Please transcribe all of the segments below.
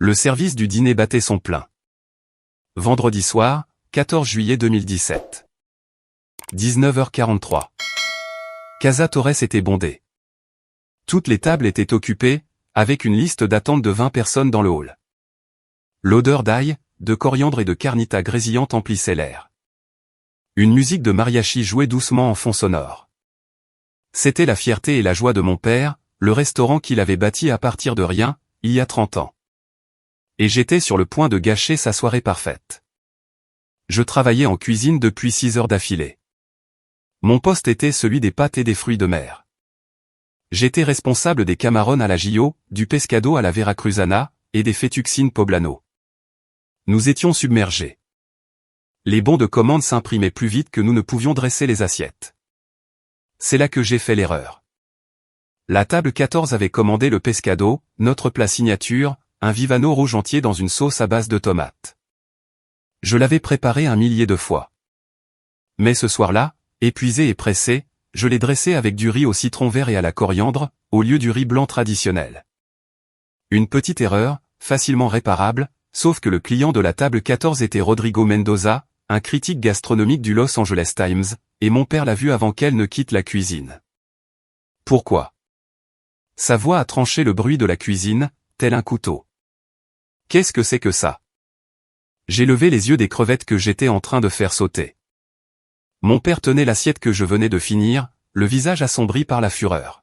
Le service du dîner battait son plein. Vendredi soir, 14 juillet 2017. 19h43. Casa Torres était bondée. Toutes les tables étaient occupées, avec une liste d'attente de 20 personnes dans le hall. L'odeur d'ail, de coriandre et de carnita grésillante emplissait l'air. Une musique de mariachi jouait doucement en fond sonore. C'était la fierté et la joie de mon père, le restaurant qu'il avait bâti à partir de rien, il y a 30 ans. Et j'étais sur le point de gâcher sa soirée parfaite. Je travaillais en cuisine depuis 6 heures d'affilée. Mon poste était celui des pâtes et des fruits de mer. J'étais responsable des camarones à la Gio, du pescado à la veracruzana, et des fettuccine poblano. Nous étions submergés. Les bons de commande s'imprimaient plus vite que nous ne pouvions dresser les assiettes. C'est là que j'ai fait l'erreur. La table 14 avait commandé le pescado, notre plat signature, un vivano rouge entier dans une sauce à base de tomates. Je l'avais préparé 1 millier de fois. Mais ce soir-là, épuisé et pressé, je l'ai dressé avec du riz au citron vert et à la coriandre, au lieu du riz blanc traditionnel. Une petite erreur, facilement réparable, sauf que le client de la table 14 était Rodrigo Mendoza, un critique gastronomique du Los Angeles Times, et mon père l'a vu avant qu'elle ne quitte la cuisine. Pourquoi? Sa voix a tranché le bruit de la cuisine, tel un couteau. Qu'est-ce que c'est que ça? J'ai levé les yeux des crevettes que j'étais en train de faire sauter. Mon père tenait l'assiette que je venais de finir, le visage assombri par la fureur.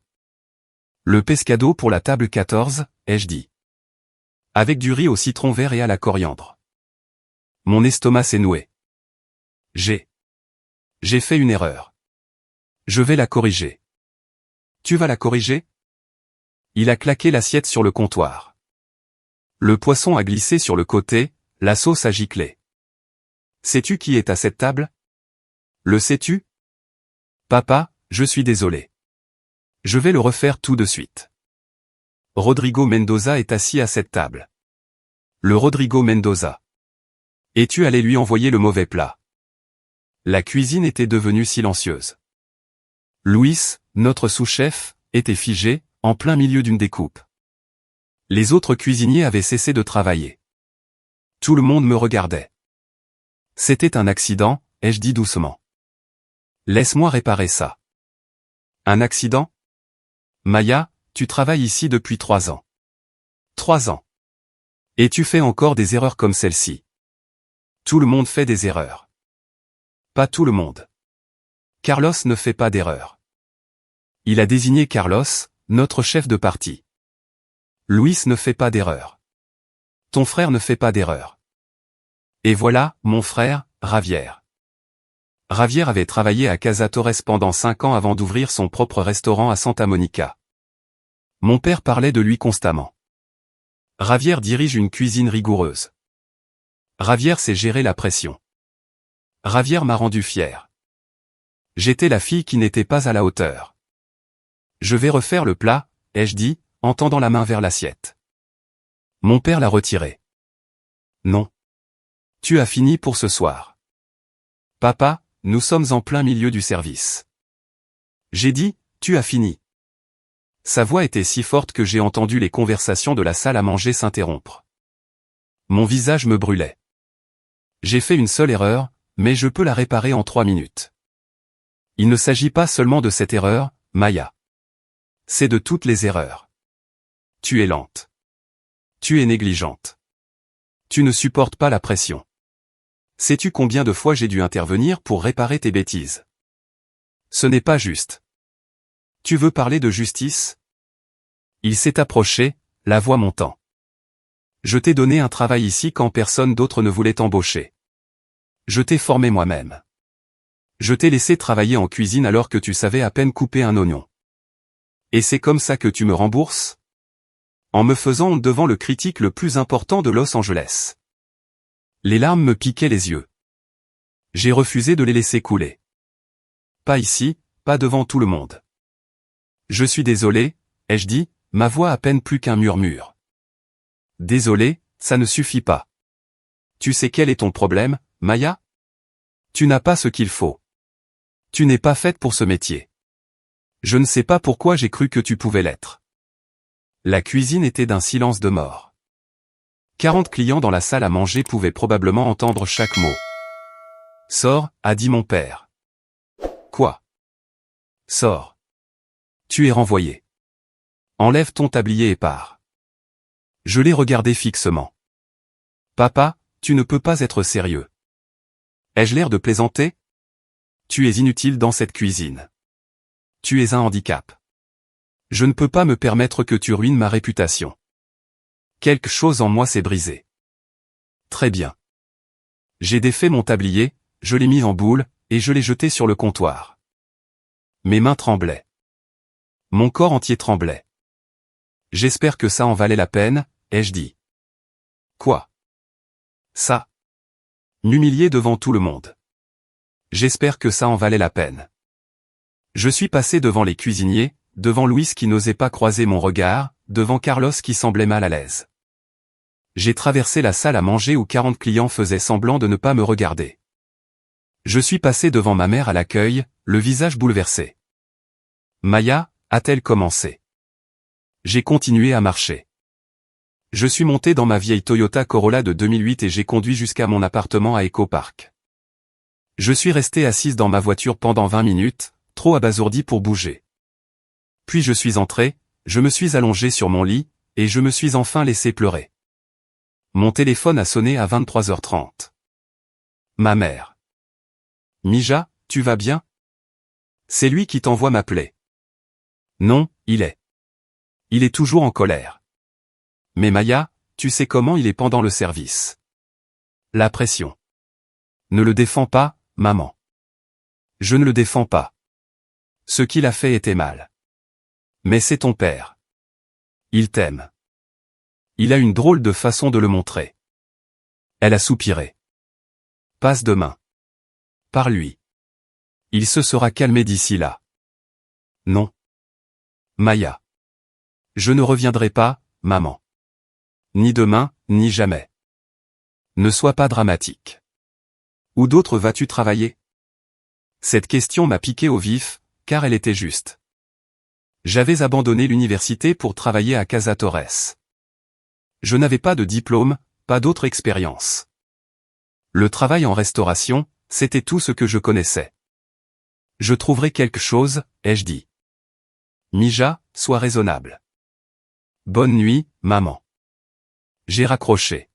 Le pescado pour la table 14, ai-je dit. Avec du riz au citron vert et à la coriandre. Mon estomac s'est noué. J'ai fait une erreur. Je vais la corriger. Tu vas la corriger? Il a claqué l'assiette sur le comptoir. Le poisson a glissé sur le côté, la sauce a giclé. Sais-tu qui est à cette table? Le sais-tu? Papa, je suis désolé. Je vais le refaire tout de suite. Rodrigo Mendoza est assis à cette table. Le Rodrigo Mendoza. Et tu allais lui envoyer le mauvais plat. La cuisine était devenue silencieuse. Luis, notre sous-chef, était figé, en plein milieu d'une découpe. Les autres cuisiniers avaient cessé de travailler. Tout le monde me regardait. C'était un accident, ai-je dit doucement. Laisse-moi réparer ça. Un accident? Maya, tu travailles ici depuis 3 ans. 3 ans. Et tu fais encore des erreurs comme celle-ci. Tout le monde fait des erreurs. Pas tout le monde. Carlos ne fait pas d'erreurs. Il a désigné Carlos, notre chef de parti. Luis ne fait pas d'erreurs. Ton frère ne fait pas d'erreurs. Et voilà, mon frère, Javier. Javier avait travaillé à Casa Torres pendant 5 ans avant d'ouvrir son propre restaurant à Santa Monica. Mon père parlait de lui constamment. Javier dirige une cuisine rigoureuse. Javier sait gérer la pression. Javier m'a rendu fier. J'étais la fille qui n'était pas à la hauteur. Je vais refaire le plat, ai-je dit, en tendant la main vers l'assiette. Mon père l'a retiré. Non. Tu as fini pour ce soir. Papa, nous sommes en plein milieu du service. J'ai dit, tu as fini. Sa voix était si forte que j'ai entendu les conversations de la salle à manger s'interrompre. Mon visage me brûlait. J'ai fait une seule erreur, mais je peux la réparer en 3 minutes. Il ne s'agit pas seulement de cette erreur, Maya. C'est de toutes les erreurs. Tu es lente. Tu es négligente. Tu ne supportes pas la pression. Sais-tu combien de fois j'ai dû intervenir pour réparer tes bêtises? Ce n'est pas juste. Tu veux parler de justice? Il s'est approché, la voix montant. Je t'ai donné un travail ici quand personne d'autre ne voulait t'embaucher. Je t'ai formé moi-même. Je t'ai laissé travailler en cuisine alors que tu savais à peine couper un oignon. Et c'est comme ça que tu me rembourses? En me faisant honte devant le critique le plus important de Los Angeles. Les larmes me piquaient les yeux. J'ai refusé de les laisser couler. Pas ici, pas devant tout le monde. Je suis désolé, ai-je dit, ma voix à peine plus qu'un murmure. Désolé, ça ne suffit pas. Tu sais quel est ton problème, Maya? Tu n'as pas ce qu'il faut. Tu n'es pas faite pour ce métier. Je ne sais pas pourquoi j'ai cru que tu pouvais l'être. La cuisine était d'un silence de mort. 40 clients dans la salle à manger pouvaient probablement entendre chaque mot. « Sors », a dit mon père. « Quoi ? » « Sors. Tu es renvoyé. Enlève ton tablier et pars. » Je l'ai regardé fixement. « Papa, tu ne peux pas être sérieux. Ai-je l'air de plaisanter ? Tu es inutile dans cette cuisine. Tu es un handicap. Je ne peux pas me permettre que tu ruines ma réputation. Quelque chose en moi s'est brisé. Très bien. J'ai défait mon tablier, je l'ai mis en boule, et je l'ai jeté sur le comptoir. Mes mains tremblaient. Mon corps entier tremblait. J'espère que ça en valait la peine, ai-je dit. Quoi ? Ça. M'humilier devant tout le monde. J'espère que ça en valait la peine. Je suis passé devant les cuisiniers, devant Louis qui n'osait pas croiser mon regard, devant Carlos qui semblait mal à l'aise. J'ai traversé la salle à manger où 40 clients faisaient semblant de ne pas me regarder. Je suis passé devant ma mère à l'accueil, le visage bouleversé. Maya, a-t-elle commencé? J'ai continué à marcher. Je suis monté dans ma vieille Toyota Corolla de 2008 et j'ai conduit jusqu'à mon appartement à Echo Park. Je suis resté assise dans ma voiture pendant 20 minutes, trop abasourdi pour bouger. Puis je suis entré, je me suis allongé sur mon lit, et je me suis enfin laissé pleurer. Mon téléphone a sonné à 23h30. Ma mère. Mija, tu vas bien? C'est lui qui t'envoie m'appeler. Non, il est toujours en colère. Mais Maya, tu sais comment il est pendant le service. La pression. Ne le défends pas, maman. Je ne le défends pas. Ce qu'il a fait était mal. Mais c'est ton père. Il t'aime. Il a une drôle de façon de le montrer. Elle a soupiré. Passe demain. Par lui. Il se sera calmé d'ici là. Non. Maya. Je ne reviendrai pas, maman. Ni demain, ni jamais. Ne sois pas dramatique. Où d'autre vas-tu travailler? Cette question m'a piqué au vif, car elle était juste. J'avais abandonné l'université pour travailler à Casa Torres. Je n'avais pas de diplôme, pas d'autre expérience. Le travail en restauration, c'était tout ce que je connaissais. Je trouverai quelque chose, ai-je dit. Mija, sois raisonnable. Bonne nuit, maman. J'ai raccroché.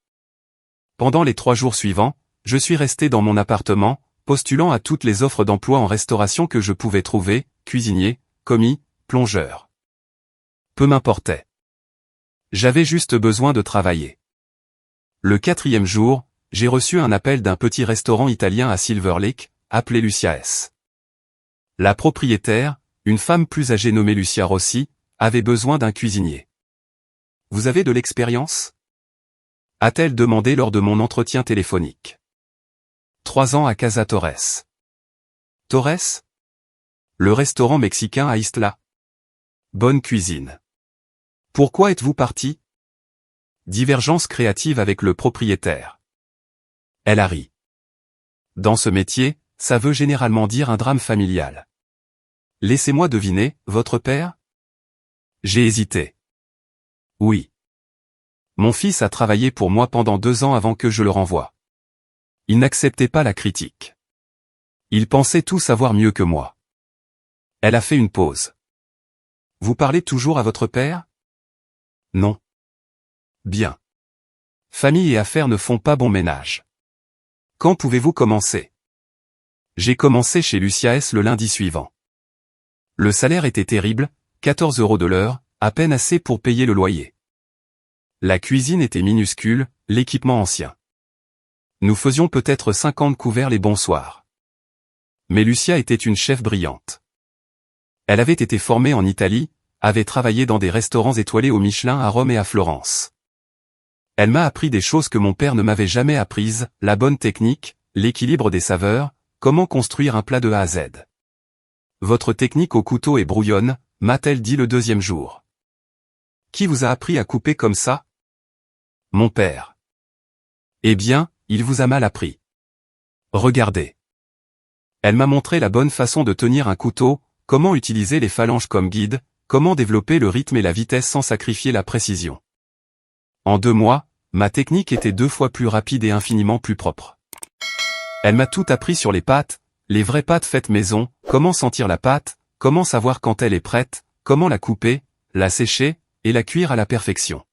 Pendant les 3 jours suivants, je suis resté dans mon appartement, postulant à toutes les offres d'emploi en restauration que je pouvais trouver, cuisinier, commis, plongeur. Peu m'importait. J'avais juste besoin de travailler. Le 4e jour, j'ai reçu un appel d'un petit restaurant italien à Silver Lake, appelé Lucia S. La propriétaire, une femme plus âgée nommée Lucia Rossi, avait besoin d'un cuisinier. « Vous avez de l'expérience ?» a-t-elle demandé lors de mon entretien téléphonique. 3 ans à Casa Torres. Torres? Le restaurant mexicain à Istla. Bonne cuisine. Pourquoi êtes-vous parti? Divergence créative avec le propriétaire. Elle a ri. Dans ce métier, ça veut généralement dire un drame familial. Laissez-moi deviner, votre père? J'ai hésité. Oui. Mon fils a travaillé pour moi pendant 2 ans avant que je le renvoie. Il n'acceptait pas la critique. Il pensait tout savoir mieux que moi. Elle a fait une pause. Vous parlez toujours à votre père? Non. Bien. Famille et affaires ne font pas bon ménage. Quand pouvez-vous commencer? J'ai commencé chez Lucia S le lundi suivant. Le salaire était terrible, 14 € de l'heure, à peine assez pour payer le loyer. La cuisine était minuscule, l'équipement ancien. Nous faisions peut-être 50 couverts les bons soirs. Mais Lucia était une chef brillante. Elle avait été formée en Italie, avait travaillé dans des restaurants étoilés au Michelin à Rome et à Florence. Elle m'a appris des choses que mon père ne m'avait jamais apprises, la bonne technique, l'équilibre des saveurs, comment construire un plat de A à Z. Votre technique au couteau est brouillonne, m'a-t-elle dit le 2e jour. Qui vous a appris à couper comme ça? Mon père. Eh bien, il vous a mal appris. Regardez. Elle m'a montré la bonne façon de tenir un couteau, comment utiliser les phalanges comme guide, comment développer le rythme et la vitesse sans sacrifier la précision. En 2 mois, ma technique était 2 fois plus rapide et infiniment plus propre. Elle m'a tout appris sur les pâtes, les vraies pâtes faites maison, comment sentir la pâte, comment savoir quand elle est prête, comment la couper, la sécher, et la cuire à la perfection.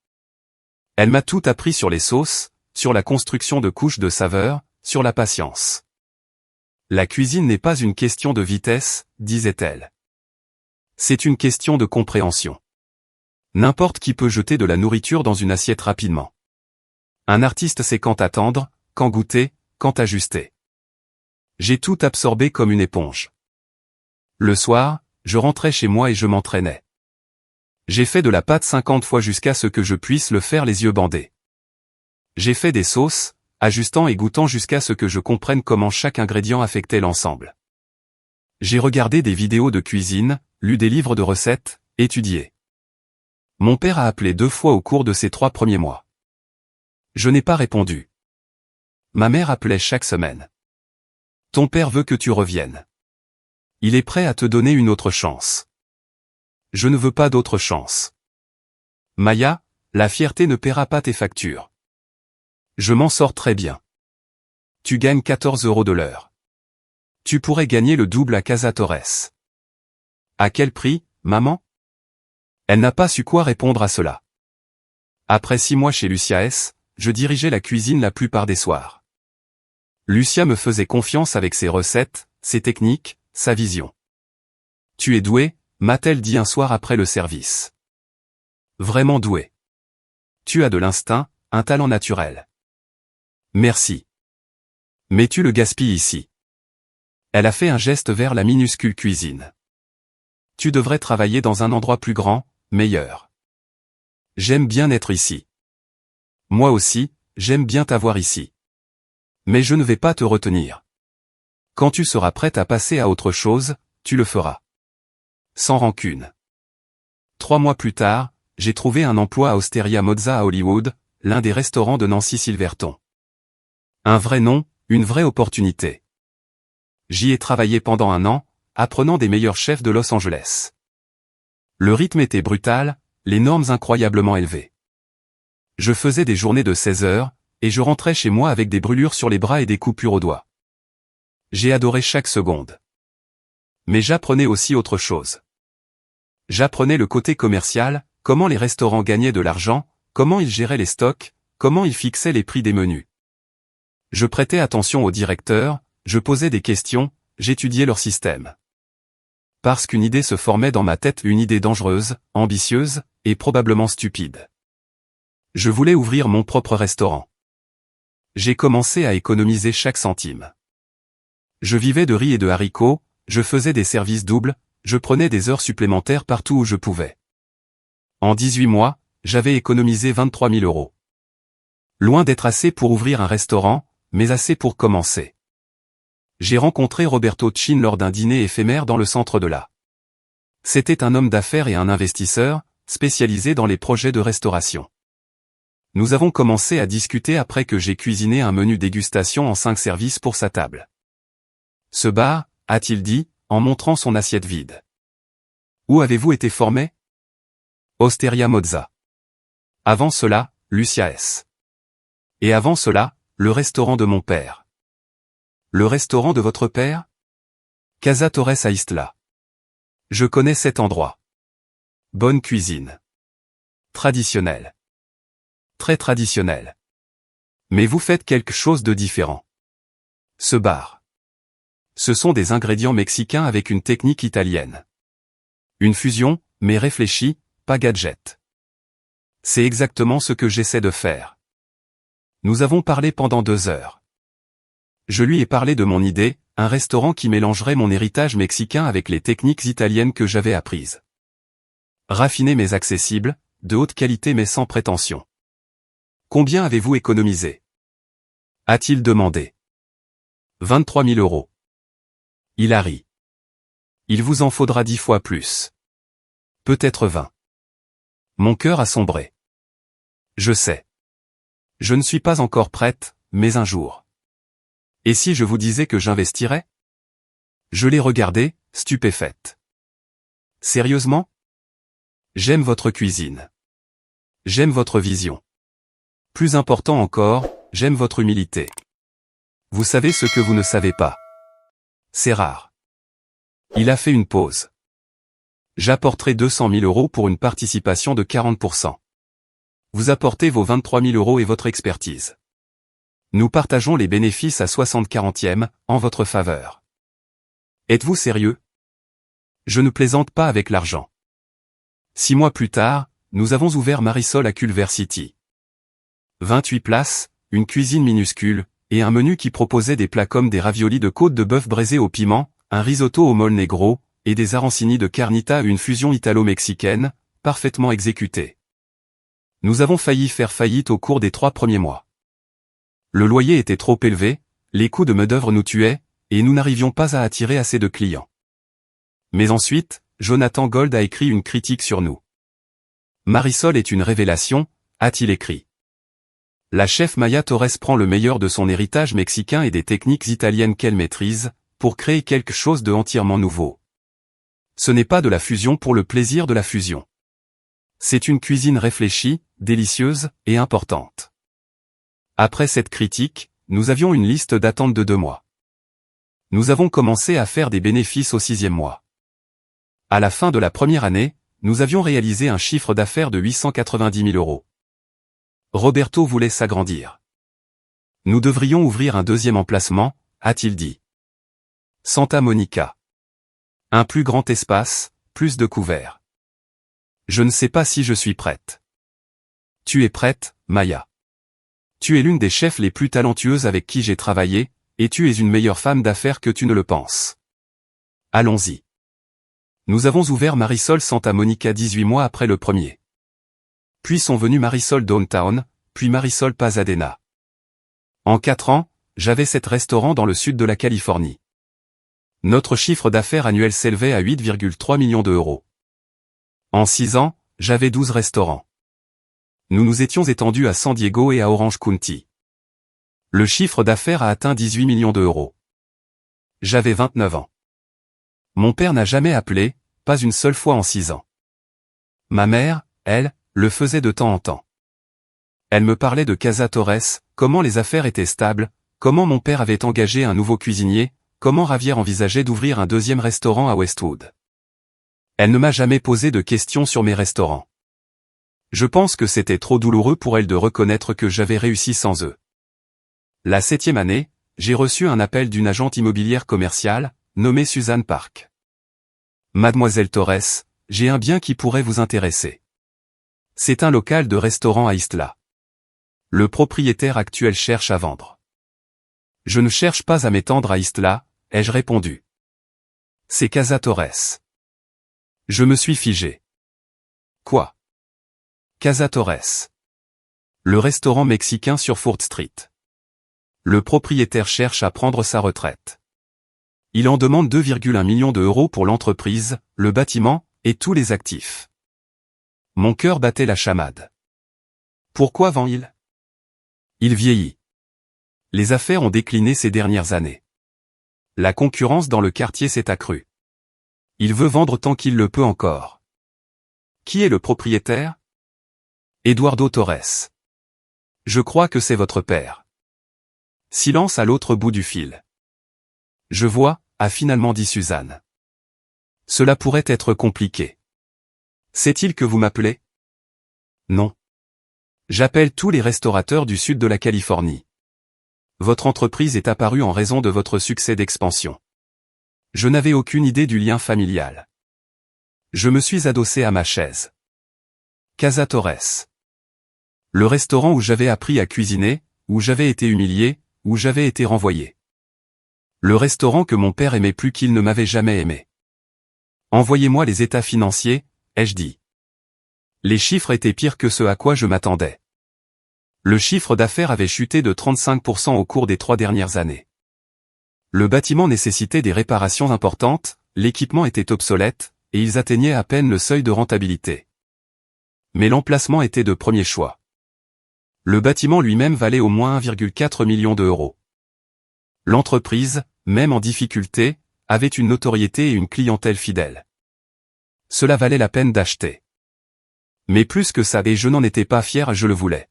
Elle m'a tout appris sur les sauces, sur la construction de couches de saveurs, sur la patience. La cuisine n'est pas une question de vitesse, disait-elle. C'est une question de compréhension. N'importe qui peut jeter de la nourriture dans une assiette rapidement. Un artiste sait quand attendre, quand goûter, quand ajuster. J'ai tout absorbé comme une éponge. Le soir, je rentrais chez moi et je m'entraînais. J'ai fait de la pâte 50 fois jusqu'à ce que je puisse le faire les yeux bandés. J'ai fait des sauces, ajustant et goûtant jusqu'à ce que je comprenne comment chaque ingrédient affectait l'ensemble. J'ai regardé des vidéos de cuisine, lu des livres de recettes, étudié. Mon père a appelé 2 fois au cours de ces 3 premiers mois. Je n'ai pas répondu. Ma mère appelait chaque semaine. Ton père veut que tu reviennes. Il est prêt à te donner une autre chance. Je ne veux pas d'autre chance. Maya, la fierté ne paiera pas tes factures. Je m'en sors très bien. Tu gagnes 14 € de l'heure. Tu pourrais gagner le double à Casa Torres. À quel prix, maman? Elle n'a pas su quoi répondre à cela. Après 6 mois chez Lucia S., je dirigeais la cuisine la plupart des soirs. Lucia me faisait confiance avec ses recettes, ses techniques, sa vision. Tu es doué, m'a-t-elle dit un soir après le service. Vraiment doué. Tu as de l'instinct, un talent naturel. Merci. Mais tu le gaspilles ici. Elle a fait un geste vers la minuscule cuisine. Tu devrais travailler dans un endroit plus grand, meilleur. J'aime bien être ici. Moi aussi, j'aime bien t'avoir ici. Mais je ne vais pas te retenir. Quand tu seras prête à passer à autre chose, tu le feras. Sans rancune. 3 mois plus tard, j'ai trouvé un emploi à Osteria Mozza à Hollywood, l'un des restaurants de Nancy Silverton. Un vrai nom, une vraie opportunité. J'y ai travaillé pendant 1 an, apprenant des meilleurs chefs de Los Angeles. Le rythme était brutal, les normes incroyablement élevées. Je faisais des journées de 16 heures, et je rentrais chez moi avec des brûlures sur les bras et des coupures aux doigts. J'ai adoré chaque seconde. Mais j'apprenais aussi autre chose. J'apprenais le côté commercial, comment les restaurants gagnaient de l'argent, comment ils géraient les stocks, comment ils fixaient les prix des menus. Je prêtais attention aux directeurs, je posais des questions, j'étudiais leur système. Parce qu'une idée se formait dans ma tête, une idée dangereuse, ambitieuse, et probablement stupide. Je voulais ouvrir mon propre restaurant. J'ai commencé à économiser chaque centime. Je vivais de riz et de haricots, je faisais des services doubles, je prenais des heures supplémentaires partout où je pouvais. En 18 mois, j'avais économisé 23 000 €. Loin d'être assez pour ouvrir un restaurant, mais assez pour commencer. J'ai rencontré Roberto Chin lors d'un dîner éphémère dans le centre de la. C'était un homme d'affaires et un investisseur, spécialisé dans les projets de restauration. Nous avons commencé à discuter après que j'ai cuisiné un menu dégustation en 5 services pour sa table. Ce bar, a-t-il dit, en montrant son assiette vide. Où avez-vous été formé? Osteria Mozza. Avant cela, Lucia S. Et avant cela, le restaurant de mon père. Le restaurant de votre père? Casa Torres à Istla. Je connais cet endroit. Bonne cuisine. Traditionnelle. Très traditionnelle. Mais vous faites quelque chose de différent. Ce bar. Ce sont des ingrédients mexicains avec une technique italienne. Une fusion, mais réfléchie, pas gadget. C'est exactement ce que j'essaie de faire. Nous avons parlé pendant 2 heures. Je lui ai parlé de mon idée, un restaurant qui mélangerait mon héritage mexicain avec les techniques italiennes que j'avais apprises. Raffiné mais accessible, de haute qualité mais sans prétention. Combien avez-vous économisé? A-t-il demandé. 23 000 €. Il a ri. Il vous en faudra 10 fois plus. Peut-être 20. Mon cœur a sombré. Je sais. Je ne suis pas encore prête, mais un jour. Et si je vous disais que j'investirais? Je l'ai regardé, stupéfaite. Sérieusement? J'aime votre cuisine. J'aime votre vision. Plus important encore, j'aime votre humilité. Vous savez ce que vous ne savez pas. C'est rare. Il a fait une pause. J'apporterai 200 000 € pour une participation de 40%. Vous apportez vos 23 000 € et votre expertise. Nous partageons les bénéfices à 60/40, en votre faveur. Êtes-vous sérieux? Je ne plaisante pas avec l'argent. 6 mois plus tard, nous avons ouvert Marisol à Culver City. 28 places, une cuisine minuscule, et un menu qui proposait des plats comme des raviolis de côte de bœuf braisés au piment, un risotto au mole negro, et des arancini de carnita, une fusion italo-mexicaine, parfaitement exécutée. Nous avons failli faire faillite au cours des 3 premiers mois. Le loyer était trop élevé, les coûts de main-d'œuvre nous tuaient, et nous n'arrivions pas à attirer assez de clients. Mais ensuite, Jonathan Gold a écrit une critique sur nous. Marisol est une révélation, a-t-il écrit. La chef Maya Torres prend le meilleur de son héritage mexicain et des techniques italiennes qu'elle maîtrise, pour créer quelque chose de entièrement nouveau. Ce n'est pas de la fusion pour le plaisir de la fusion. C'est une cuisine réfléchie, délicieuse, et importante. Après cette critique, nous avions une liste d'attente de 2 mois. Nous avons commencé à faire des bénéfices au 6e mois. À la fin de la première année, nous avions réalisé un chiffre d'affaires de 890 000 €. Roberto voulait s'agrandir. Nous devrions ouvrir un 2e emplacement, a-t-il dit. Santa Monica. Un plus grand espace, plus de couverts. Je ne sais pas si je suis prête. Tu es prête, Maya. Tu es l'une des chefs les plus talentueuses avec qui j'ai travaillé, et tu es une meilleure femme d'affaires que tu ne le penses. Allons-y. Nous avons ouvert Marisol Santa Monica 18 mois après le premier. Puis sont venus Marisol Downtown, puis Marisol Pasadena. En 4 ans, j'avais 7 restaurants dans le sud de la Californie. Notre chiffre d'affaires annuel s'élevait à 8,3 millions €. En 6 ans, j'avais 12 restaurants. Nous nous étions étendus à San Diego et à Orange County. Le chiffre d'affaires a atteint 18 millions €. J'avais 29 ans. Mon père n'a jamais appelé, pas une seule fois en 6 ans. Ma mère, elle, le faisait de temps en temps. Elle me parlait de Casa Torres, comment les affaires étaient stables, comment mon père avait engagé un nouveau cuisinier, comment Javier envisageait d'ouvrir un 2e restaurant à Westwood. Elle ne m'a jamais posé de questions sur mes restaurants. Je pense que c'était trop douloureux pour elle de reconnaître que j'avais réussi sans eux. La 7e année, j'ai reçu un appel d'une agente immobilière commerciale, nommée Suzanne Park. Mademoiselle Torres, j'ai un bien qui pourrait vous intéresser. C'est un local de restaurant à Isla. Le propriétaire actuel cherche à vendre. Je ne cherche pas à m'étendre à Isla, ai-je répondu. C'est Casa Torres. Je me suis figé. Quoi? Casa Torres. Le restaurant mexicain sur Fourth Street. Le propriétaire cherche à prendre sa retraite. Il en demande 2,1 millions € pour l'entreprise, le bâtiment, et tous les actifs. Mon cœur battait la chamade. Pourquoi vend-il? Il vieillit. Les affaires ont décliné ces dernières années. La concurrence dans le quartier s'est accrue. Il veut vendre tant qu'il le peut encore. Qui est le propriétaire? Eduardo Torres. Je crois que c'est votre père. Silence à l'autre bout du fil. Je vois, a finalement dit Suzanne. Cela pourrait être compliqué. Sait-il que vous m'appelez? Non. J'appelle tous les restaurateurs du sud de la Californie. Votre entreprise est apparue en raison de votre succès d'expansion. Je n'avais aucune idée du lien familial. Je me suis adossé à ma chaise. Casa Torres. Le restaurant où j'avais appris à cuisiner, où j'avais été humilié, où j'avais été renvoyé. Le restaurant que mon père aimait plus qu'il ne m'avait jamais aimé. Envoyez-moi les états financiers, ai-je dit. Les chiffres étaient pires que ce à quoi je m'attendais. Le chiffre d'affaires avait chuté de 35% au cours des 3 dernières années. Le bâtiment nécessitait des réparations importantes, l'équipement était obsolète, et ils atteignaient à peine le seuil de rentabilité. Mais l'emplacement était de premier choix. Le bâtiment lui-même valait au moins 1,4 million €. L'entreprise, même en difficulté, avait une notoriété et une clientèle fidèle. Cela valait la peine d'acheter. Mais plus que ça, et je n'en étais pas fier, je le voulais.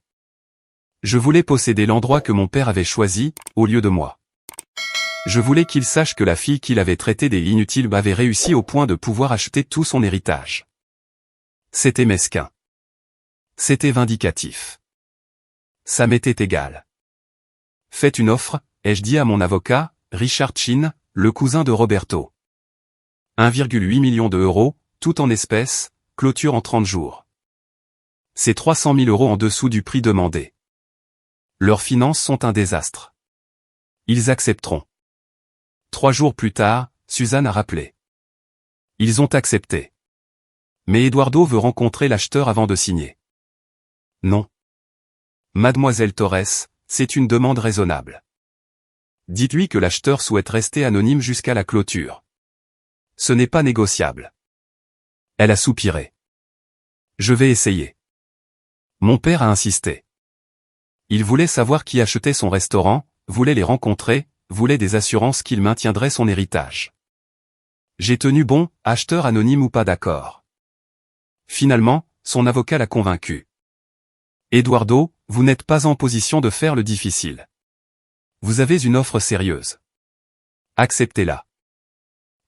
Je voulais posséder l'endroit que mon père avait choisi, au lieu de moi. Je voulais qu'il sache que la fille qu'il avait traitée des inutiles avait réussi au point de pouvoir acheter tout son héritage. C'était mesquin. C'était vindicatif. Ça m'était égal. Faites une offre, ai-je dit à mon avocat, Richard Chin, le cousin de Roberto. 1,8 million d'euros, tout en espèces, clôture en 30 jours. C'est 300 000 euros en dessous du prix demandé. Leurs finances sont un désastre. Ils accepteront. 3 jours plus tard, Suzanne a rappelé. Ils ont accepté. Mais Eduardo veut rencontrer l'acheteur avant de signer. Non. Mademoiselle Torres, c'est une demande raisonnable. Dites-lui que l'acheteur souhaite rester anonyme jusqu'à la clôture. Ce n'est pas négociable. Elle a soupiré. Je vais essayer. Mon père a insisté. Il voulait savoir qui achetait son restaurant, voulait les rencontrer, voulait des assurances qu'il maintiendrait son héritage. J'ai tenu bon, acheteur anonyme ou pas d'accord. Finalement, son avocat l'a convaincu. Eduardo, vous n'êtes pas en position de faire le difficile. Vous avez une offre sérieuse. Acceptez-la.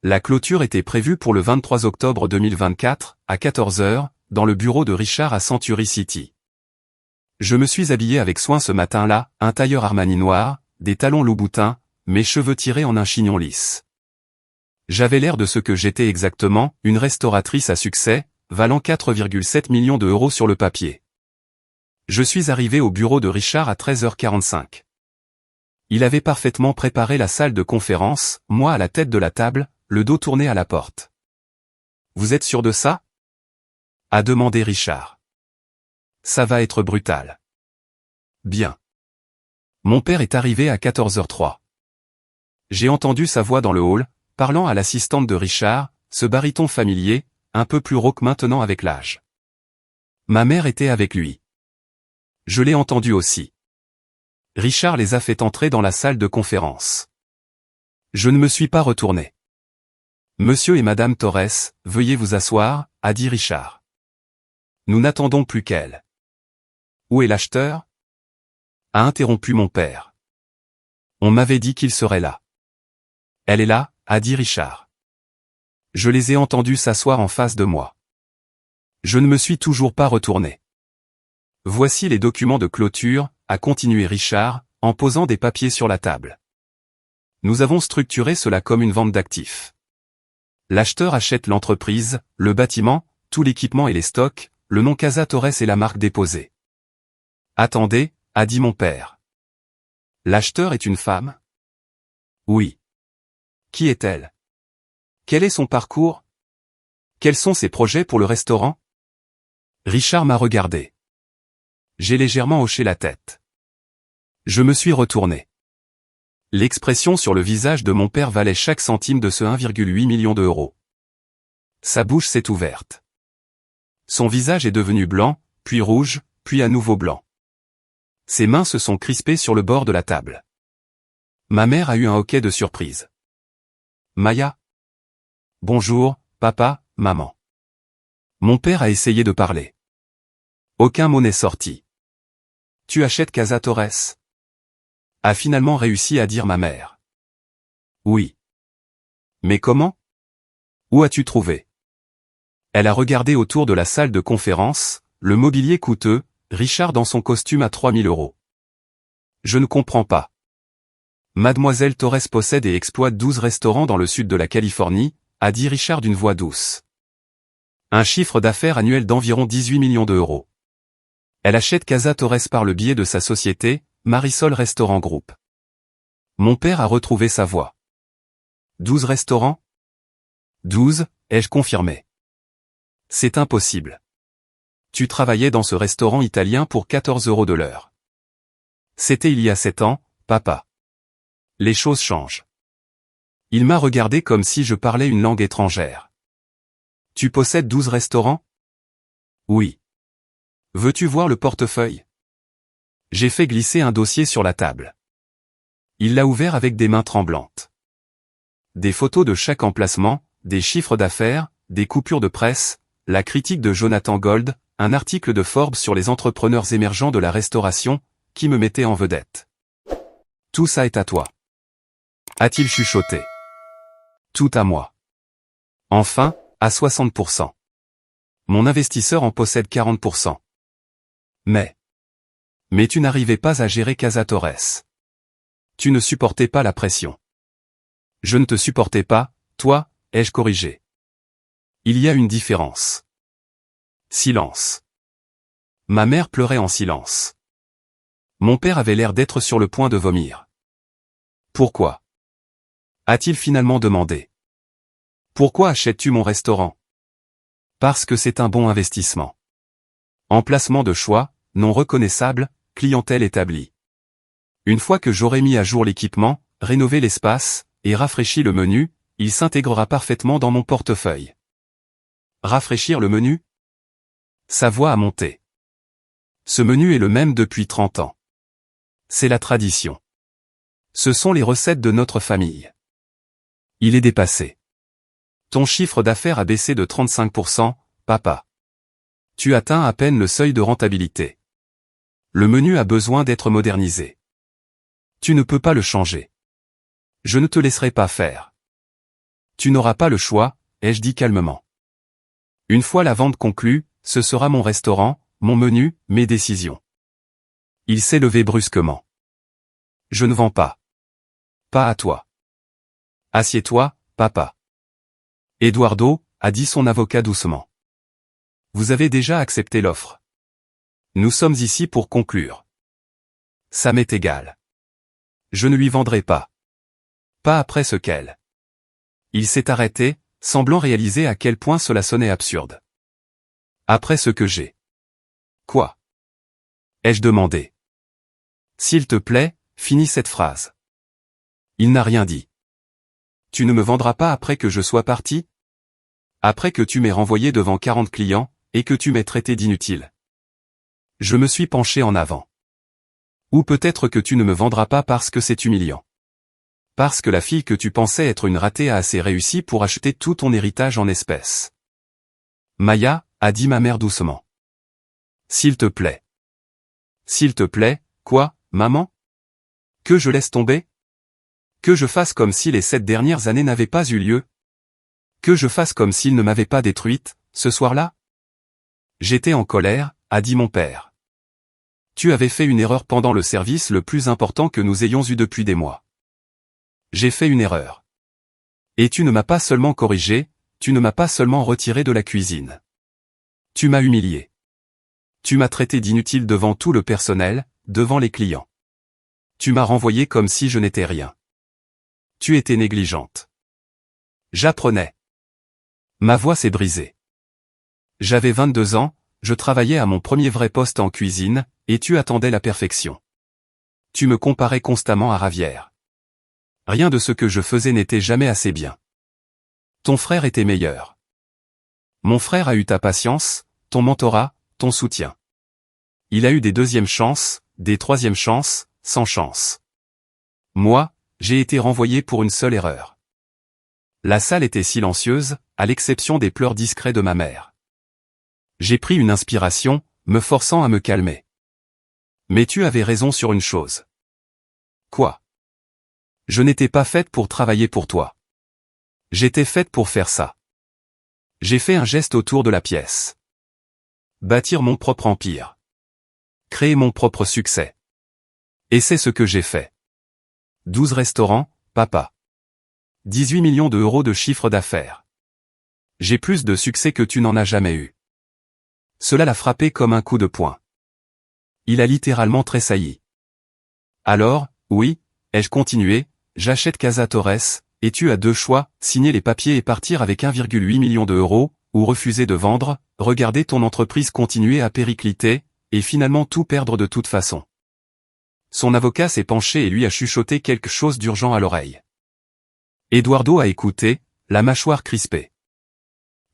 La clôture était prévue pour le 23 octobre 2024, à 14 h, dans le bureau de Richard à Century City. Je me suis habillé avec soin ce matin-là, un tailleur Armani noir, des talons Louboutin, mes cheveux tirés en un chignon lisse. J'avais l'air de ce que j'étais exactement, une restauratrice à succès, valant 4,7 millions d'euros sur le papier. Je suis arrivé au bureau de Richard à 13h45. Il avait parfaitement préparé la salle de conférence, moi à la tête de la table, le dos tourné à la porte. « Vous êtes sûr de ça ?» a demandé Richard. « Ça va être brutal. » Bien. Mon père est arrivé à 14h03. J'ai entendu sa voix dans le hall, parlant à l'assistante de Richard, ce baryton familier, un peu plus rauque maintenant avec l'âge. Ma mère était avec lui. Je l'ai entendu aussi. Richard les a fait entrer dans la salle de conférence. Je ne me suis pas retourné. « Monsieur et Madame Torres, veuillez vous asseoir » a dit Richard. « Nous n'attendons plus qu'elle. »« Où est l'acheteur » a interrompu mon père. « On m'avait dit qu'il serait là. »« Elle est là » a dit Richard. Je les ai entendus s'asseoir en face de moi. Je ne me suis toujours pas retourné. « Voici les documents de clôture » a continué Richard, en posant des papiers sur la table. Nous avons structuré cela comme une vente d'actifs. L'acheteur achète l'entreprise, le bâtiment, tout l'équipement et les stocks, le nom Casa Torres et la marque déposée. Attendez, a dit mon père. L'acheteur est une femme ? Oui. Qui est-elle ? Quel est son parcours ? Quels sont ses projets pour le restaurant ? Richard m'a regardé. J'ai légèrement hoché la tête. Je me suis retourné. L'expression sur le visage de mon père valait chaque centime de ce 1,8 million d'euros. Sa bouche s'est ouverte. Son visage est devenu blanc, puis rouge, puis à nouveau blanc. Ses mains se sont crispées sur le bord de la table. Ma mère a eu un hoquet de surprise. Maya ? Bonjour, papa, maman. Mon père a essayé de parler. Aucun mot n'est sorti. Tu achètes Casa Torres ? A finalement réussi à dire ma mère. Oui. Mais comment ? Où as-tu trouvé ? Elle a regardé autour de la salle de conférence, le mobilier coûteux, Richard dans son costume à 3 000 euros. Je ne comprends pas. Mademoiselle Torres possède et exploite 12 restaurants dans le sud de la Californie, a dit Richard d'une voix douce. Un chiffre d'affaires annuel d'environ 18 millions d'euros. Elle achète Casa Torres par le biais de sa société, Marisol Restaurant Group. Mon père a retrouvé sa voix. 12 restaurants ? 12, ai-je confirmé. C'est impossible. Tu travaillais dans ce restaurant italien pour 14 € de l'heure. C'était il y a 7 ans, papa. Les choses changent. Il m'a regardé comme si je parlais une langue étrangère. Tu possèdes 12 restaurants ? Oui. Veux-tu voir le portefeuille ? J'ai fait glisser un dossier sur la table. Il l'a ouvert avec des mains tremblantes. Des photos de chaque emplacement, des chiffres d'affaires, des coupures de presse, la critique de Jonathan Gold, un article de Forbes sur les entrepreneurs émergents de la restauration, qui me mettait en vedette. Tout ça est à toi. A-t-il chuchoté. Tout à moi. Enfin, à 60%. Mon investisseur en possède 40%. Mais tu n'arrivais pas à gérer Casa Torres. Tu ne supportais pas la pression. Je ne te supportais pas, toi, ai-je corrigé. Il y a une différence. Silence. Ma mère pleurait en silence. Mon père avait l'air d'être sur le point de vomir. Pourquoi? A-t-il finalement demandé. Pourquoi achètes-tu mon restaurant? Parce que c'est un bon investissement. Emplacement de choix, non reconnaissable, clientèle établie. Une fois que j'aurai mis à jour l'équipement, rénové l'espace, et rafraîchi le menu, il s'intégrera parfaitement dans mon portefeuille. Rafraîchir le menu? Sa voix a monté. Ce menu est le même depuis 30 ans. C'est la tradition. Ce sont les recettes de notre famille. Il est dépassé. Ton chiffre d'affaires a baissé de 35%, papa. Tu atteins à peine le seuil de rentabilité. Le menu a besoin d'être modernisé. Tu ne peux pas le changer. Je ne te laisserai pas faire. Tu n'auras pas le choix, ai-je dit calmement. Une fois la vente conclue, ce sera mon restaurant, mon menu, mes décisions. Il s'est levé brusquement. Je ne vends pas. Pas à toi. Assieds-toi, papa. Eduardo, a dit son avocat doucement. Vous avez déjà accepté l'offre. Nous sommes ici pour conclure. Ça m'est égal. Je ne lui vendrai pas. Pas après ce qu'elle. Il s'est arrêté, semblant réaliser à quel point cela sonnait absurde. Après ce que j'ai. Quoi? Ai-je demandé. S'il te plaît, finis cette phrase. Il n'a rien dit. Tu ne me vendras pas après que je sois parti? Après que tu m'aies renvoyé devant 40 clients, et que tu m'aies traité d'inutile. Je me suis penché en avant. Ou peut-être que tu ne me vendras pas parce que c'est humiliant. Parce que la fille que tu pensais être une ratée a assez réussi pour acheter tout ton héritage en espèces. Maya, a dit ma mère doucement. S'il te plaît. S'il te plaît, quoi, maman? Que je laisse tomber? Que je fasse comme si les 7 dernières années n'avaient pas eu lieu? Que je fasse comme s'il ne m'avait pas détruite, ce soir-là? J'étais en colère, a dit mon père. Tu avais fait une erreur pendant le service le plus important que nous ayons eu depuis des mois. J'ai fait une erreur. Et tu ne m'as pas seulement corrigé, tu ne m'as pas seulement retiré de la cuisine. Tu m'as humilié. Tu m'as traité d'inutile devant tout le personnel, devant les clients. Tu m'as renvoyé comme si je n'étais rien. Tu étais négligente. J'apprenais. Ma voix s'est brisée. J'avais 22 ans, je travaillais à mon premier vrai poste en cuisine, et tu attendais la perfection. Tu me comparais constamment à Ravière. Rien de ce que je faisais n'était jamais assez bien. Ton frère était meilleur. Mon frère a eu ta patience, ton mentorat, ton soutien. Il a eu des deuxièmes chances, des troisièmes chances, sans chance. Moi, j'ai été renvoyé pour une seule erreur. La salle était silencieuse, à l'exception des pleurs discrets de ma mère. J'ai pris une inspiration, me forçant à me calmer. Mais tu avais raison sur une chose. Quoi? Je n'étais pas faite pour travailler pour toi. J'étais faite pour faire ça. J'ai fait un geste autour de la pièce. Bâtir mon propre empire. Créer mon propre succès. Et c'est ce que j'ai fait. 12 restaurants, papa. 18 millions d'euros de chiffre d'affaires. J'ai plus de succès que tu n'en as jamais eu. Cela l'a frappé comme un coup de poing. Il a littéralement tressailli. Alors, oui, ai-je continué, j'achète Casa Torres, et tu as deux choix, signer les papiers et partir avec 1,8 million d'euros, ou refuser de vendre, regarder ton entreprise continuer à péricliter, et finalement tout perdre de toute façon. Son avocat s'est penché et lui a chuchoté quelque chose d'urgent à l'oreille. Eduardo a écouté, la mâchoire crispée.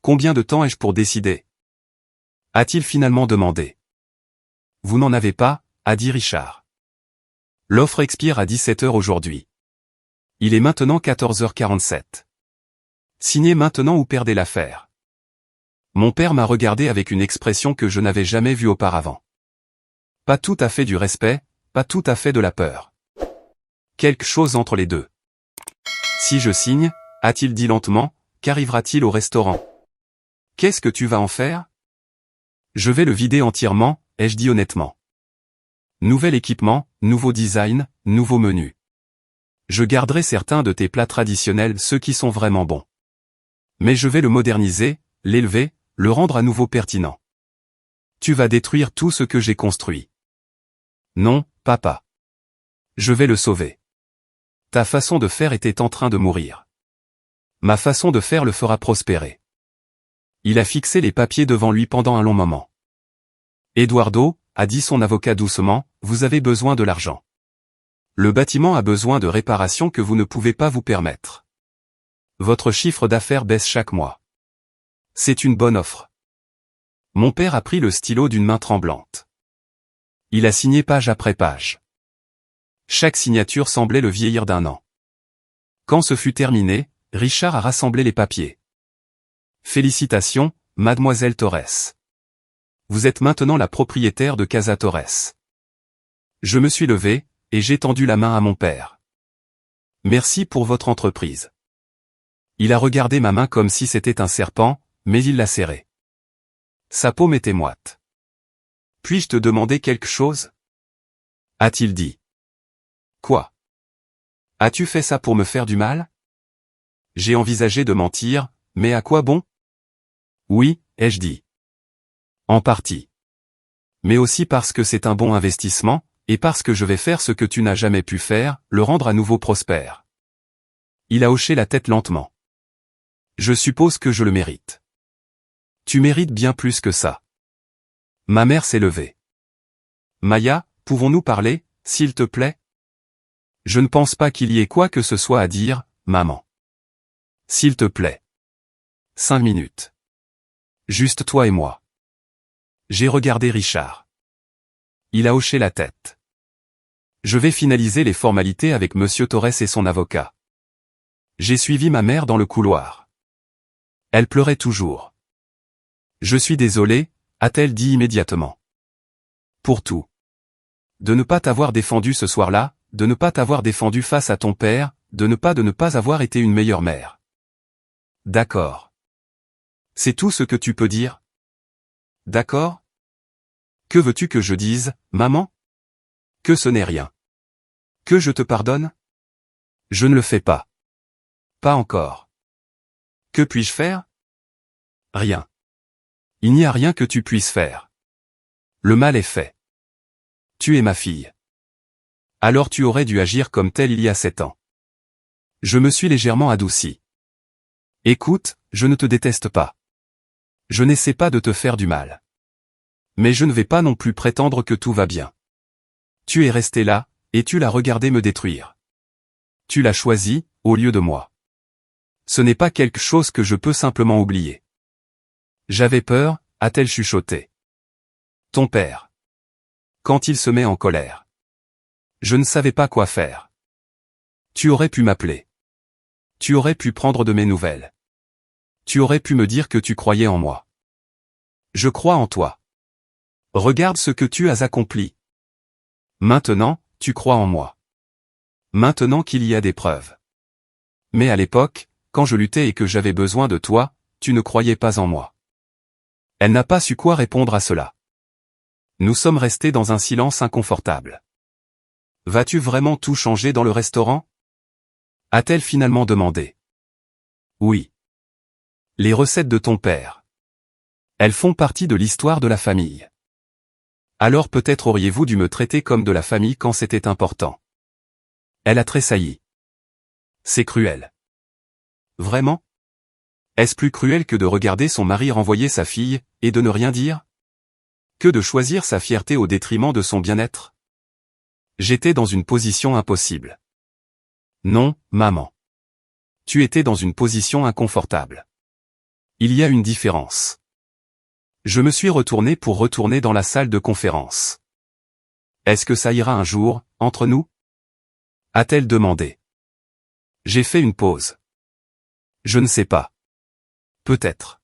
Combien de temps ai-je pour décider? A-t-il finalement demandé. Vous n'en avez pas, a dit Richard. L'offre expire à 17h aujourd'hui. Il est maintenant 14h47. Signez maintenant ou perdez l'affaire. Mon père m'a regardé avec une expression que je n'avais jamais vue auparavant. Pas tout à fait du respect, pas tout à fait de la peur. Quelque chose entre les deux. Si je signe, a-t-il dit lentement, qu'arrivera-t-il au restaurant? Qu'est-ce que tu vas en faire? Je vais le vider entièrement, ai-je dit honnêtement. Nouvel équipement, nouveau design, nouveau menu. Je garderai certains de tes plats traditionnels, ceux qui sont vraiment bons. Mais je vais le moderniser, l'élever, le rendre à nouveau pertinent. Tu vas détruire tout ce que j'ai construit. Non, papa. Je vais le sauver. Ta façon de faire était en train de mourir. Ma façon de faire le fera prospérer. Il a fixé les papiers devant lui pendant un long moment. Eduardo, a dit son avocat doucement, vous avez besoin de l'argent. Le bâtiment a besoin de réparations que vous ne pouvez pas vous permettre. Votre chiffre d'affaires baisse chaque mois. C'est une bonne offre. Mon père a pris le stylo d'une main tremblante. Il a signé page après page. Chaque signature semblait le vieillir d'un an. Quand ce fut terminé, Richard a rassemblé les papiers. Félicitations, mademoiselle Torres. Vous êtes maintenant la propriétaire de Casa Torres. Je me suis levé, et j'ai tendu la main à mon père. Merci pour votre entreprise. Il a regardé ma main comme si c'était un serpent, mais il l'a serré. Sa paume était moite. Puis-je te demander quelque chose? A-t-il dit. Quoi? As-tu fait ça pour me faire du mal? J'ai envisagé de mentir, mais à quoi bon? Oui, ai-je dit. En partie. Mais aussi parce que c'est un bon investissement, et parce que je vais faire ce que tu n'as jamais pu faire, le rendre à nouveau prospère. Il a hoché la tête lentement. Je suppose que je le mérite. Tu mérites bien plus que ça. Ma mère s'est levée. Maya, pouvons-nous parler, s'il te plaît? Je ne pense pas qu'il y ait quoi que ce soit à dire, maman. S'il te plaît. 5 minutes. Juste toi et moi. J'ai regardé Richard. Il a hoché la tête. Je vais finaliser les formalités avec Monsieur Torres et son avocat. J'ai suivi ma mère dans le couloir. Elle pleurait toujours. Je suis désolé, a-t-elle dit immédiatement. Pour tout. De ne pas t'avoir défendu ce soir-là, de ne pas t'avoir défendu face à ton père, de ne pas avoir été une meilleure mère. D'accord. C'est tout ce que tu peux dire? D'accord? Que veux-tu que je dise, maman? Que ce n'est rien. Que je te pardonne? Je ne le fais pas. Pas encore. Que puis-je faire? Rien. Il n'y a rien que tu puisses faire. Le mal est fait. Tu es ma fille. Alors tu aurais dû agir comme tel il y a 7 ans. Je me suis légèrement adouci. Écoute, je ne te déteste pas. Je n'essaie pas de te faire du mal. Mais je ne vais pas non plus prétendre que tout va bien. Tu es resté là, et tu l'as regardé me détruire. Tu l'as choisi, au lieu de moi. Ce n'est pas quelque chose que je peux simplement oublier. J'avais peur, a-t-elle chuchoté. Ton père. Quand il se met en colère. Je ne savais pas quoi faire. Tu aurais pu m'appeler. Tu aurais pu prendre de mes nouvelles. Tu aurais pu me dire que tu croyais en moi. Je crois en toi. Regarde ce que tu as accompli. Maintenant, tu crois en moi. Maintenant qu'il y a des preuves. Mais à l'époque, quand je luttais et que j'avais besoin de toi, tu ne croyais pas en moi. Elle n'a pas su quoi répondre à cela. Nous sommes restés dans un silence inconfortable. Vas-tu vraiment tout changer dans le restaurant? A-t-elle finalement demandé. Oui. Les recettes de ton père. Elles font partie de l'histoire de la famille. Alors peut-être auriez-vous dû me traiter comme de la famille quand c'était important. Elle a tressailli. C'est cruel. Vraiment? Est-ce plus cruel que de regarder son mari renvoyer sa fille, et de ne rien dire? Que de choisir sa fierté au détriment de son bien-être? J'étais dans une position impossible. Non, maman. Tu étais dans une position inconfortable. Il y a une différence. Je me suis retourné pour retourner dans la salle de conférence. Est-ce que ça ira un jour, entre nous? A-t-elle demandé. J'ai fait une pause. Je ne sais pas. Peut-être.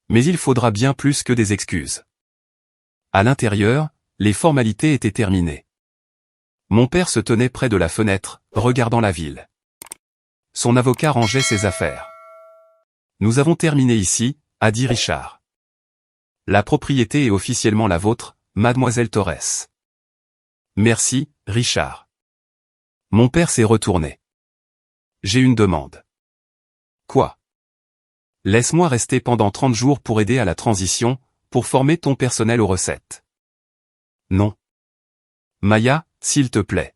Mais il faudra bien plus que des excuses. À l'intérieur, les formalités étaient terminées. Mon père se tenait près de la fenêtre, regardant la ville. Son avocat rangeait ses affaires. Nous avons terminé ici, a dit Richard. La propriété est officiellement la vôtre, mademoiselle Torres. Merci, Richard. Mon père s'est retourné. J'ai une demande. Quoi? Laisse-moi rester pendant 30 jours pour aider à la transition, pour former ton personnel aux recettes. Non. Maya, s'il te plaît.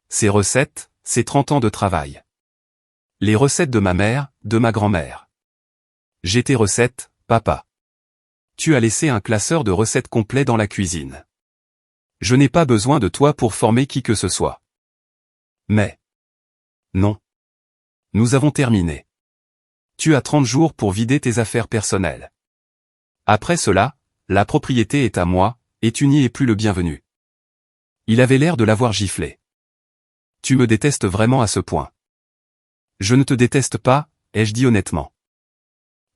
Ces recettes, c'est 30 ans de travail. Les recettes de ma mère, de ma grand-mère. J'ai tes recettes, papa. Tu as laissé un classeur de recettes complet dans la cuisine. Je n'ai pas besoin de toi pour former qui que ce soit. Mais... Non. Nous avons terminé. Tu as 30 jours pour vider tes affaires personnelles. Après cela, la propriété est à moi, et tu n'y es plus le bienvenu. Il avait l'air de l'avoir giflé. Tu me détestes vraiment à ce point. Je ne te déteste pas, ai-je dit honnêtement.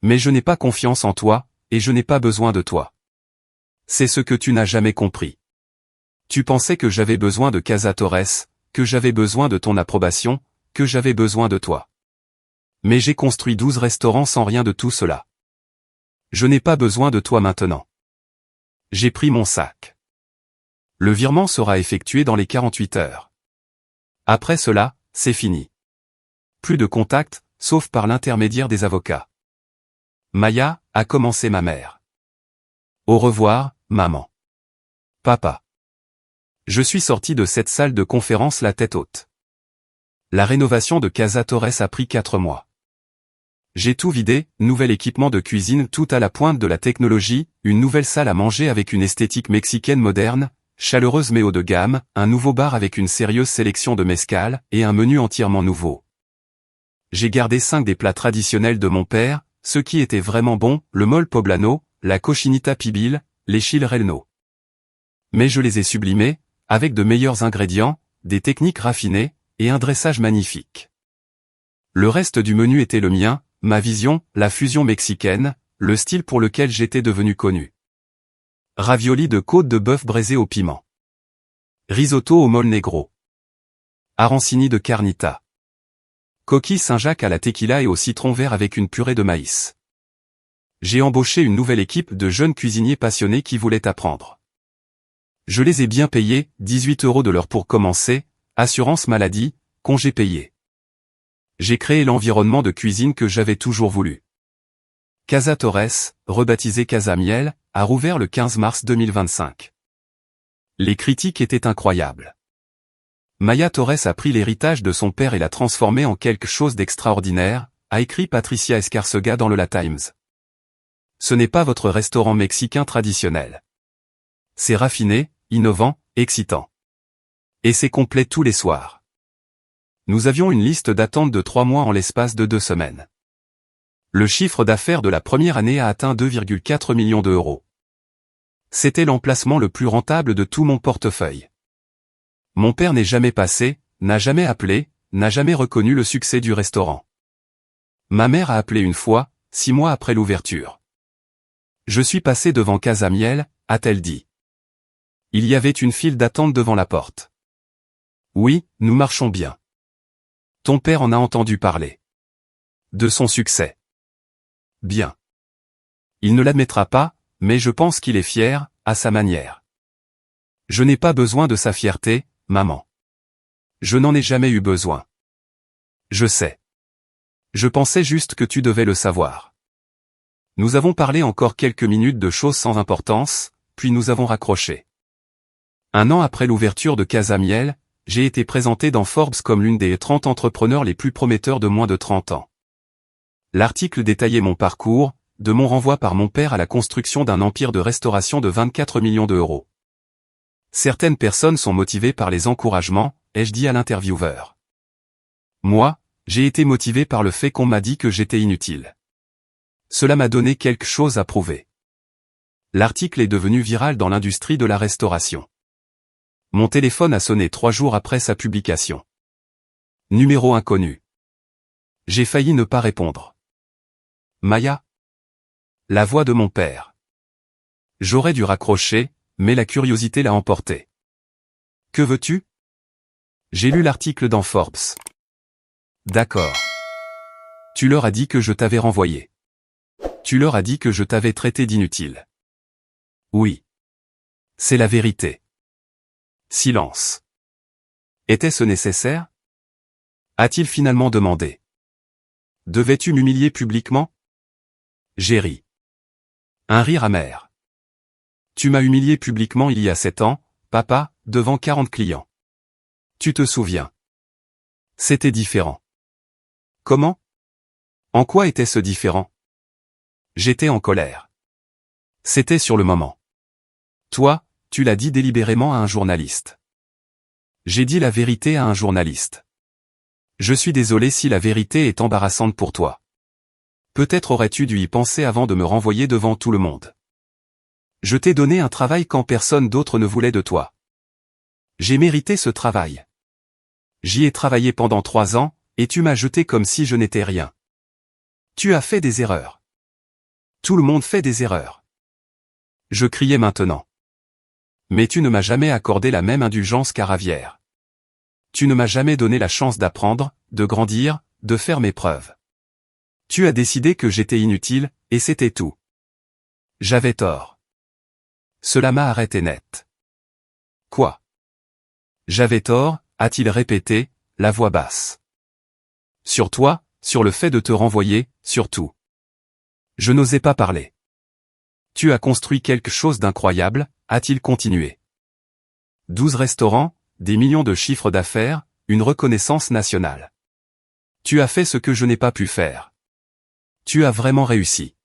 Mais je n'ai pas confiance en toi, et je n'ai pas besoin de toi. C'est ce que tu n'as jamais compris. Tu pensais que j'avais besoin de Casa Torres, que j'avais besoin de ton approbation, que j'avais besoin de toi. Mais j'ai construit 12 restaurants sans rien de tout cela. Je n'ai pas besoin de toi maintenant. J'ai pris mon sac. Le virement sera effectué dans les 48 heures. Après cela, c'est fini. Plus de contact, sauf par l'intermédiaire des avocats. Maya, a commencé ma mère. Au revoir, maman. Papa. Je suis sorti de cette salle de conférence la tête haute. La rénovation de Casa Torres a pris 4 mois. J'ai tout vidé, nouvel équipement de cuisine tout à la pointe de la technologie, une nouvelle salle à manger avec une esthétique mexicaine moderne, chaleureuse mais haut de gamme, un nouveau bar avec une sérieuse sélection de mezcal, et un menu entièrement nouveau. J'ai gardé 5 des plats traditionnels de mon père, ceux qui étaient vraiment bons, le mole poblano, la cochinita pibil, les chile relleno. Mais je les ai sublimés, avec de meilleurs ingrédients, des techniques raffinées, et un dressage magnifique. Le reste du menu était le mien, ma vision, la fusion mexicaine, le style pour lequel j'étais devenu connu. Ravioli de côte de bœuf braisé au piment. Risotto au mole negro. Arancini de carnita. Coquille Saint-Jacques à la tequila et au citron vert avec une purée de maïs. J'ai embauché une nouvelle équipe de jeunes cuisiniers passionnés qui voulaient apprendre. Je les ai bien payés, 18 € de l'heure pour commencer, assurance maladie, congé payé. J'ai créé l'environnement de cuisine que j'avais toujours voulu. Casa Torres, rebaptisé Casa Miel, a rouvert le 15 mars 2025. Les critiques étaient incroyables. Maya Torres a pris l'héritage de son père et l'a transformé en quelque chose d'extraordinaire, a écrit Patricia Escarcega dans le La Times. Ce n'est pas votre restaurant mexicain traditionnel. C'est raffiné, innovant, excitant. Et c'est complet tous les soirs. Nous avions une liste d'attente de 3 mois en l'espace de 2 semaines. Le chiffre d'affaires de la première année a atteint 2,4 millions d'euros. C'était l'emplacement le plus rentable de tout mon portefeuille. Mon père n'est jamais passé, n'a jamais appelé, n'a jamais reconnu le succès du restaurant. Ma mère a appelé une fois, 6 mois après l'ouverture. Je suis passé devant Casa Miel, a-t-elle dit. Il y avait une file d'attente devant la porte. Oui, nous marchons bien. Ton père en a entendu parler. De son succès. Bien. Il ne l'admettra pas, mais je pense qu'il est fier, à sa manière. Je n'ai pas besoin de sa fierté, maman. Je n'en ai jamais eu besoin. Je sais. Je pensais juste que tu devais le savoir. Nous avons parlé encore quelques minutes de choses sans importance, puis nous avons raccroché. 1 an après l'ouverture de Casa Miel, j'ai été présenté dans Forbes comme l'une des 30 entrepreneurs les plus prometteurs de moins de 30 ans. L'article détaillait mon parcours, de mon renvoi par mon père à la construction d'un empire de restauration de 24 millions d'euros. Certaines personnes sont motivées par les encouragements, ai-je dit à l'intervieweur. Moi, j'ai été motivé par le fait qu'on m'a dit que j'étais inutile. Cela m'a donné quelque chose à prouver. L'article est devenu viral dans l'industrie de la restauration. Mon téléphone a sonné 3 jours après sa publication. Numéro inconnu. J'ai failli ne pas répondre. Maya. La voix de mon père. J'aurais dû raccrocher, mais la curiosité l'a emporté. Que veux-tu ? J'ai lu l'article dans Forbes. D'accord. Tu leur as dit que je t'avais renvoyé. Tu leur as dit que je t'avais traité d'inutile. Oui. C'est la vérité. Silence. Était-ce nécessaire? A-t-il finalement demandé. Devais-tu m'humilier publiquement? J'ai ri. Un rire amer. Tu m'as humilié publiquement il y a 7 ans, papa, devant 40 clients. Tu te souviens? C'était différent. Comment? En quoi était-ce différent? J'étais en colère. C'était sur le moment. Toi, tu l'as dit délibérément à un journaliste. J'ai dit la vérité à un journaliste. Je suis désolé si la vérité est embarrassante pour toi. Peut-être aurais-tu dû y penser avant de me renvoyer devant tout le monde. Je t'ai donné un travail quand personne d'autre ne voulait de toi. J'ai mérité ce travail. J'y ai travaillé pendant 3 ans, et tu m'as jeté comme si je n'étais rien. Tu as fait des erreurs. Tout le monde fait des erreurs. Je criais maintenant. Mais tu ne m'as jamais accordé la même indulgence qu'à Ravière. Tu ne m'as jamais donné la chance d'apprendre, de grandir, de faire mes preuves. Tu as décidé que j'étais inutile, et c'était tout. J'avais tort. Cela m'a arrêté net. Quoi? J'avais tort, a-t-il répété, la voix basse. Sur toi, sur le fait de te renvoyer, sur tout. Je n'osais pas parler. Tu as construit quelque chose d'incroyable, a-t-il continué. 12 restaurants, des millions de chiffres d'affaires, une reconnaissance nationale. Tu as fait ce que je n'ai pas pu faire. Tu as vraiment réussi.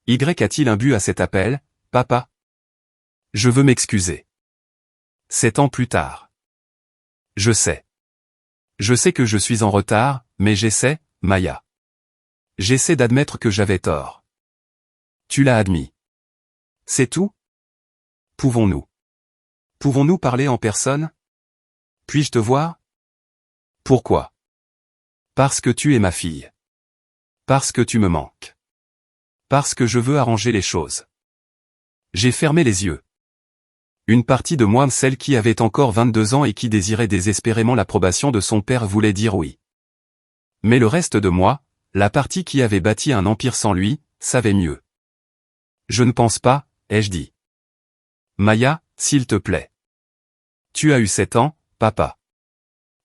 Y a-t-il un but à cet appel, papa? Je veux m'excuser. 7 ans plus tard. Je sais. Je sais que je suis en retard, mais j'essaie, Maya. J'essaie d'admettre que j'avais tort. Tu l'as admis. C'est tout? Pouvons-nous parler en personne? Puis-je te voir? Pourquoi? Parce que tu es ma fille. Parce que tu me manques. Parce que je veux arranger les choses. J'ai fermé les yeux. Une partie de moi, celle qui avait encore 22 ans et qui désirait désespérément l'approbation de son père, voulait dire oui. Mais le reste de moi, la partie qui avait bâti un empire sans lui, savait mieux. Je ne pense pas, ai-je dit. Maya, s'il te plaît. Tu as eu 7 ans, papa.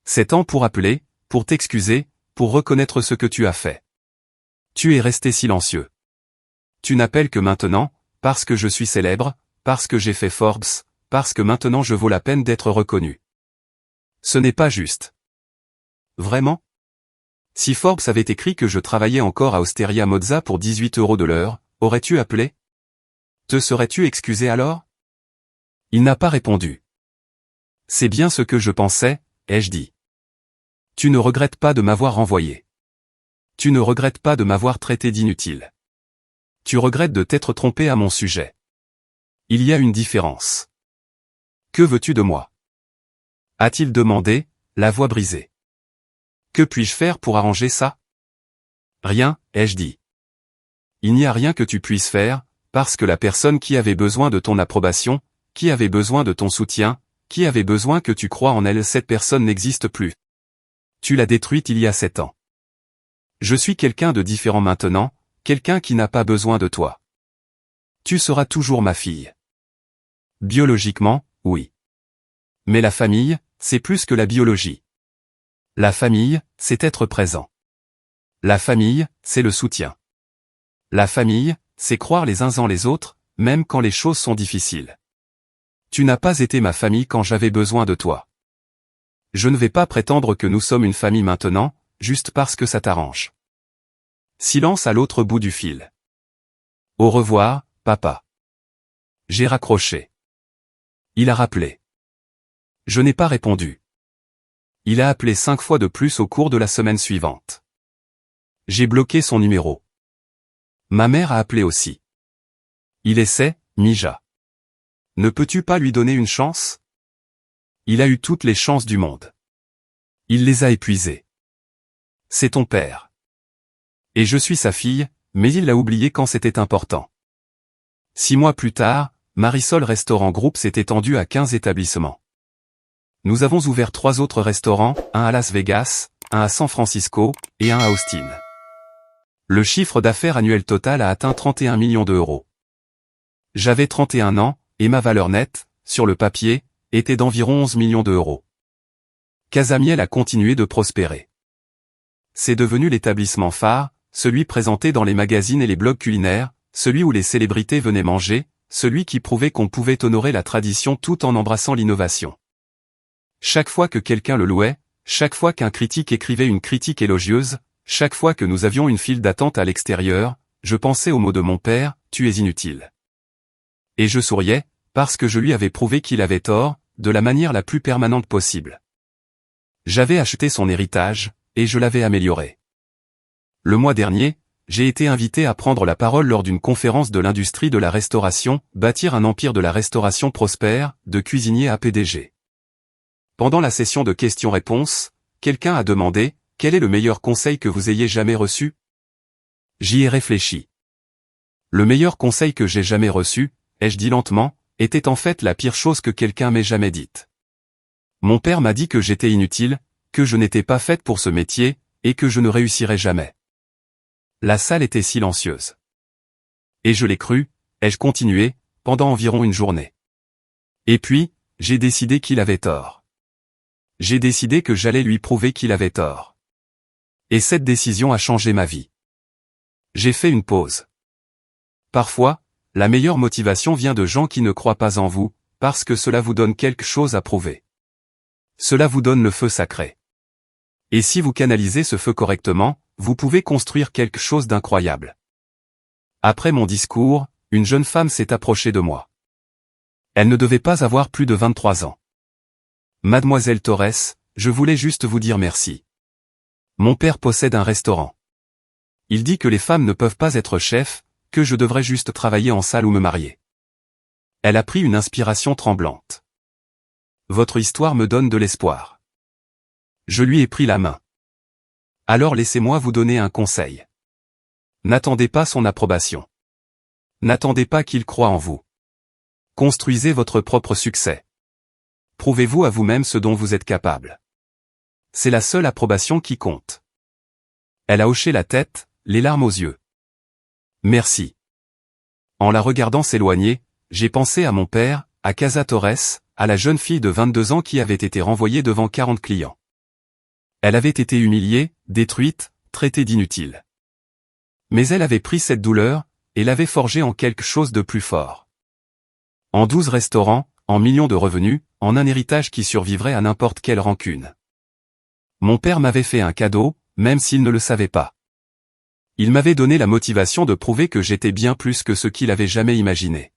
7 ans pour appeler, pour t'excuser, pour reconnaître ce que tu as fait. Tu es resté silencieux. Tu n'appelles que maintenant, parce que je suis célèbre, parce que j'ai fait Forbes, parce que maintenant je vaux la peine d'être reconnu. Ce n'est pas juste. Vraiment? Si Forbes avait écrit que je travaillais encore à Osteria Mozza pour 18 € de l'heure, aurais-tu appelé? Te serais-tu excusé alors? Il n'a pas répondu. C'est bien ce que je pensais, ai-je dit. Tu ne regrettes pas de m'avoir renvoyé. Tu ne regrettes pas de m'avoir traité d'inutile. Tu regrettes de t'être trompé à mon sujet. Il y a une différence. Que veux-tu de moi? A-t-il demandé, la voix brisée. Que puis-je faire pour arranger ça? Rien, ai-je dit. Il n'y a rien que tu puisses faire, parce que la personne qui avait besoin de ton approbation, qui avait besoin de ton soutien, qui avait besoin que tu crois en elle, cette personne n'existe plus. Tu l'as détruite il y a 7 ans. Je suis quelqu'un de différent maintenant, quelqu'un qui n'a pas besoin de toi. Tu seras toujours ma fille. Biologiquement, oui. Mais la famille, c'est plus que la biologie. La famille, c'est être présent. La famille, c'est le soutien. La famille, c'est croire les uns en les autres, même quand les choses sont difficiles. Tu n'as pas été ma famille quand j'avais besoin de toi. Je ne vais pas prétendre que nous sommes une famille maintenant, juste parce que ça t'arrange. Silence à l'autre bout du fil. Au revoir, papa. J'ai raccroché. Il a rappelé. Je n'ai pas répondu. Il a appelé 5 fois de plus au cours de la semaine suivante. J'ai bloqué son numéro. Ma mère a appelé aussi. Il essaie, Mija. Ne peux-tu pas lui donner une chance? Il a eu toutes les chances du monde. Il les a épuisées. C'est ton père. Et je suis sa fille, mais il l'a oublié quand c'était important. 6 mois plus tard, Marisol Restaurant Group s'est étendu à 15 établissements. Nous avons ouvert 3 autres restaurants, un à Las Vegas, un à San Francisco, et un à Austin. Le chiffre d'affaires annuel total a atteint 31 millions d'euros. J'avais 31 ans, et ma valeur nette, sur le papier, était d'environ 11 millions d'euros. Casamiel a continué de prospérer. C'est devenu l'établissement phare, celui présenté dans les magazines et les blogs culinaires, celui où les célébrités venaient manger, celui qui prouvait qu'on pouvait honorer la tradition tout en embrassant l'innovation. Chaque fois que quelqu'un le louait, chaque fois qu'un critique écrivait une critique élogieuse, chaque fois que nous avions une file d'attente à l'extérieur, je pensais aux mots de mon père, « Tu es inutile ». Et je souriais, parce que je lui avais prouvé qu'il avait tort, de la manière la plus permanente possible. J'avais acheté son héritage, et je l'avais amélioré. Le mois dernier, j'ai été invité à prendre la parole lors d'une conférence de l'industrie de la restauration, bâtir un empire de la restauration prospère, de cuisinier à PDG. Pendant la session de questions-réponses, quelqu'un a demandé, « Quel est le meilleur conseil que vous ayez jamais reçu ?» J'y ai réfléchi. Le meilleur conseil que j'ai jamais reçu, ai-je dit lentement, était en fait la pire chose que quelqu'un m'ait jamais dite. Mon père m'a dit que j'étais inutile, que je n'étais pas faite pour ce métier, et que je ne réussirais jamais. La salle était silencieuse. Et je l'ai cru, ai-je continué, pendant environ une journée. Et puis, j'ai décidé qu'il avait tort. J'ai décidé que j'allais lui prouver qu'il avait tort. Et cette décision a changé ma vie. J'ai fait une pause. Parfois, la meilleure motivation vient de gens qui ne croient pas en vous, parce que cela vous donne quelque chose à prouver. Cela vous donne le feu sacré. Et si vous canalisez ce feu correctement, vous pouvez construire quelque chose d'incroyable. Après mon discours, une jeune femme s'est approchée de moi. Elle ne devait pas avoir plus de 23 ans. Mademoiselle Torres, je voulais juste vous dire merci. Mon père possède un restaurant. Il dit que les femmes ne peuvent pas être chefs, que je devrais juste travailler en salle ou me marier. Elle a pris une inspiration tremblante. Votre histoire me donne de l'espoir. Je lui ai pris la main. Alors laissez-moi vous donner un conseil. N'attendez pas son approbation. N'attendez pas qu'il croie en vous. Construisez votre propre succès. Prouvez-vous à vous-même ce dont vous êtes capable. C'est la seule approbation qui compte. Elle a hoché la tête, les larmes aux yeux. Merci. En la regardant s'éloigner, j'ai pensé à mon père, à Casa Torres, à la jeune fille de 22 ans qui avait été renvoyée devant 40 clients. Elle avait été humiliée, détruite, traitée d'inutile. Mais elle avait pris cette douleur, et l'avait forgée en quelque chose de plus fort. En 12 restaurants, en millions de revenus, en un héritage qui survivrait à n'importe quelle rancune. Mon père m'avait fait un cadeau, même s'il ne le savait pas. Il m'avait donné la motivation de prouver que j'étais bien plus que ce qu'il avait jamais imaginé.